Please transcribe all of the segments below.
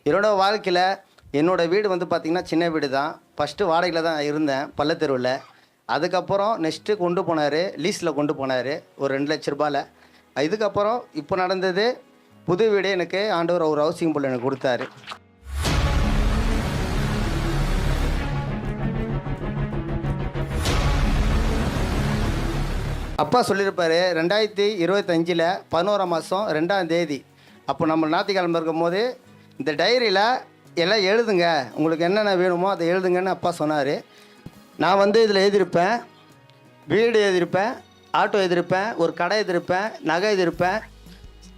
என்னோடய வாழ்க்கையில் என்னோடய வீடு வந்து பார்த்திங்கன்னா சின்ன வீடு தான். ஃபஸ்ட்டு வாடகையில் தான் இருந்தேன் பள்ளத்தெருவில். அதுக்கப்புறம் நெக்ஸ்ட்டு கொண்டு போனார், லீஸில் கொண்டு போனார் ஒரு 2 லட்ச ரூபாயில். இதுக்கப்புறம் இப்போ நடந்தது புது வீடு எனக்கு ஆண்டவர் ஒரு ஹவுசிங் போர்டில் எனக்கு கொடுத்தாரு. அப்பா சொல்லியிருப்பார் 2025 11ஆம் மாதம் 2ஆம் தேதி. அப்போ நம்ம ஞாயிற்றுக்கிழமை இருக்கும்போது இந்த டைரியில் எல்லாம் எழுதுங்க, உங்களுக்கு என்னென்ன வேணுமோ அதை எழுதுங்கன்னு அப்பா சொன்னார். நான் வந்து இதில் எழுதியிருப்பேன், வீடு எழுதியிருப்பேன், ஆட்டோ எழுதியிருப்பேன், ஒரு கடை எழுதியிருப்பேன், நகை எழுதியிருப்பேன்.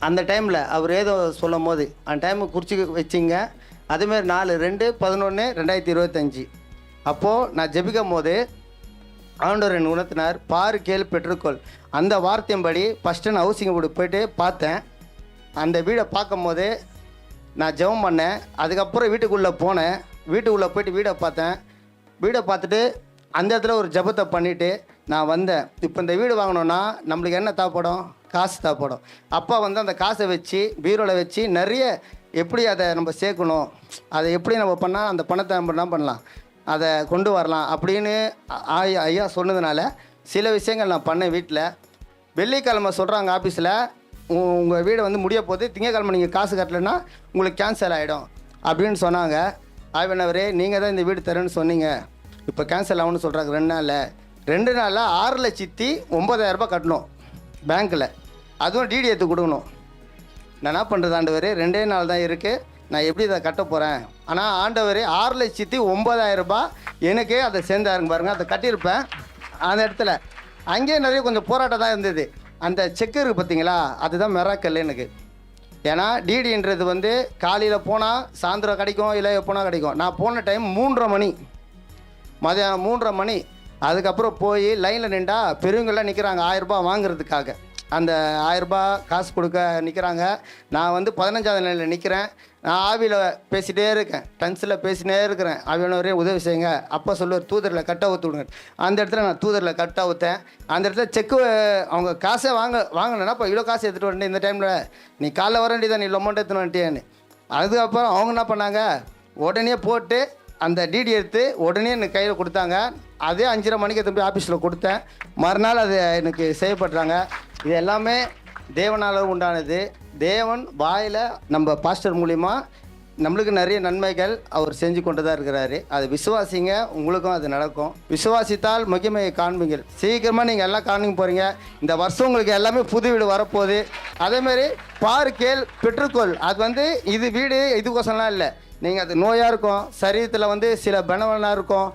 அந்த டைமில் அவர் ஏதோ சொல்லும் போது அந்த டைமுக்கு குறிச்சி வச்சிங்க. அதேமாரி 4/2/11/2025 அப்போது நான் ஜெபிக்கும் போது ஆண்டவர் என் உணர்த்தினார், பாரு கேள் பெற்றுக்கொள். அந்த வார்த்தையின்படி ஃபஸ்ட்டு நான் ஹவுசிங் போர்டு போய்ட்டு பார்த்தேன். அந்த வீடை பார்க்கும் போது நான் ஜெபம் பண்ணேன். அதுக்கப்புறம் வீட்டுக்குள்ளே போனேன். வீட்டுக்குள்ளே போய்ட்டு வீடை பார்த்தேன். வீடை பார்த்துட்டு அந்த இடத்துல ஒரு ஜெபத்தை பண்ணிவிட்டு நான் வந்தேன். இப்போ இந்த வீடு வாங்கினோன்னா நம்மளுக்கு என்ன தேவைப்படும்? காசு தேவைப்படும். அப்பா வந்து அந்த காசை வச்சு பீரோவில் வச்சு நிறைய எப்படி அதை நம்ம சேர்க்கணும், அதை எப்படி நம்ம பண்ணால் அந்த பணத்தை நம்ம என்ன பண்ணலாம், அதை கொண்டு வரலாம் அப்படின்னு ஐயா சொன்னதுனால சில விஷயங்கள் நான் பண்ணேன். வீட்டில் வெள்ளிக்கிழமை சொல்கிறாங்க ஆஃபீஸில், உங்கள் வீடை வந்து முடிய போது, திங்கக்கிழமை நீங்கள் காசு கட்டலைன்னா உங்களுக்கு கேன்சல் ஆகிடும் அப்படின்னு சொன்னாங்க. ஆய்வனவரே நீங்கள் தான் இந்த வீடு தரேன்னு சொன்னீங்க, இப்போ கேன்சல் ஆகும்னு சொல்கிறாங்க. 2 நாளில் 6,09,000 கட்டணும் பேங்க்கில், அதுவும் டிடி எடுத்து கொடுக்கணும். நான் என்ன பண்ணுறது ஆண்டவரே, 2 நாள் தான் இருக்குது, நான் எப்படி இதை கட்ட போகிறேன்? ஆனால் ஆண்டவர் 6,09,000 எனக்கே அதை சேர்ந்தாருங்க பாருங்கள். அதை கட்டியிருப்பேன் அந்த இடத்துல. அங்கேயே நிறைய கொஞ்சம் போராட்டம் தான் இருந்தது. அந்த செக்கு இருக்குது பார்த்தீங்களா, அதுதான் மிராக்கல் எனக்கு. ஏன்னா டிடின்றது வந்து காலையில் போனால் சாயந்தரம் கிடைக்கும், இல்லை எப்போனா கிடைக்கும். நான் போன டைம் 3:30 மணி, மதியானம் 3:30 மணி. அதுக்கப்புறம் போய் லைனில் நின்றா பெரியவங்களாம் நிற்கிறாங்க 1000 ரூபாய் வாங்குறதுக்காக. அந்த 1000 ரூபாய் காசு கொடுக்க நிற்கிறாங்க. நான் வந்து 15ஆவது நிலையில் நிற்கிறேன். நான் ஆவியில் பேசிகிட்டே இருக்கேன், டன்ஸில் பேசினே இருக்கிறேன். ஆவியானவரே உதவி செய்யுங்க. அப்பா சொல்லுவார் தூதரில் கட்ட ஊற்று விடுங்க. அந்த இடத்துல நான் தூதரில் கட்ட ஊற்றேன். அந்த இடத்துல செக்கு அவங்க காசை வாங்கினேன்னா இப்போ இவ்வளோ காசு எடுத்துகிட்டு வரேன் இந்த டைமில், நீ காலைல வர வேண்டியதான், நீ அமௌண்ட் எடுத்துன்னு வந்துட்டேன்னு. அதுக்கப்புறம் அவங்க என்ன பண்ணாங்க, உடனே போட்டு அந்த டிடி எடுத்து உடனே எனக்கு கையில் கொடுத்தாங்க. அதே 5:30 மணிக்கு திரும்பி ஆஃபீஸில் கொடுத்தேன். மறுநாள் அது எனக்கு செய்யப்படுறாங்க. இது எல்லாமே தேவனால் உண்டானது. தேவன் வாயில் நம்ம பாஸ்டர் மூலிமா நம்மளுக்கு நிறைய நன்மைகள் அவர் செஞ்சு கொண்டு தான் இருக்கிறாரு. அது விசுவாசிங்க, உங்களுக்கும் அது நடக்கும். விசுவாசித்தால் மகிமையை காண்பீங்கள். சீக்கிரமாக நீங்கள் எல்லாம் காண்பிக்க போகிறீங்க. இந்த வருஷம் உங்களுக்கு எல்லாமே புது வீடு வரப்போகுது. அதேமாரி பாரு கேள் பெற்றுக்கொள். அது வந்து இது வீடு இதுக்கோசம்லாம் இல்லை. நீங்கள் அது நோயாக இருக்கும், சரீரத்தில் வந்து சில பலவீனம் இருக்கும்,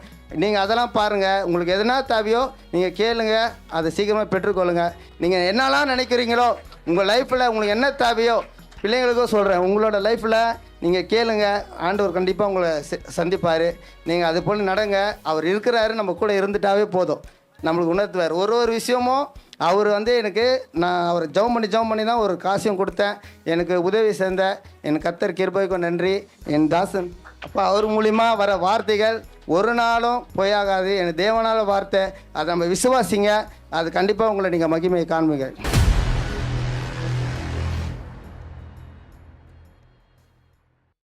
நீங்கள் அதெல்லாம் பாருங்கள். உங்களுக்கு எதுனா தேவையோ நீங்கள் கேளுங்க, அதை சீக்கிரமாக பெற்றுக்கொள்ளுங்கள். நீங்கள் என்னெல்லாம் நினைக்கிறீங்களோ உங்கள் லைஃப்பில் உங்களுக்கு என்ன தேவையோ, பிள்ளைங்களுக்கும் சொல்கிறேன், உங்களோட லைஃப்பில் நீங்கள் கேளுங்க, ஆண்டவர் கண்டிப்பாக உங்களை சந்திப்பார். நீங்கள் அது போல் நடங்க. அவர் இருக்கிறாரு, நம்ம கூட இருந்துட்டாவே போதும், நம்மளுக்கு உணர்த்துவார். ஒரு விஷயமும் அவர் வந்து எனக்கு, நான் அவர் ஜெபம் பண்ணி தான் ஒரு காசியம் கொடுத்தேன். எனக்கு உதவி சேர்ந்த என் கர்த்தர் கிருபைக்கும் நன்றி. என் தாசன் அப்போ அவர் மூலிமா வர வார்த்தைகள் ஒரு நாளும் பொய்யாகாது. என் தேவனால வார்த்தை, அதை நம்ம விசுவாசிங்க. அது கண்டிப்பாக உங்களை நீங்கள் மகிமையை காண்பீங்க.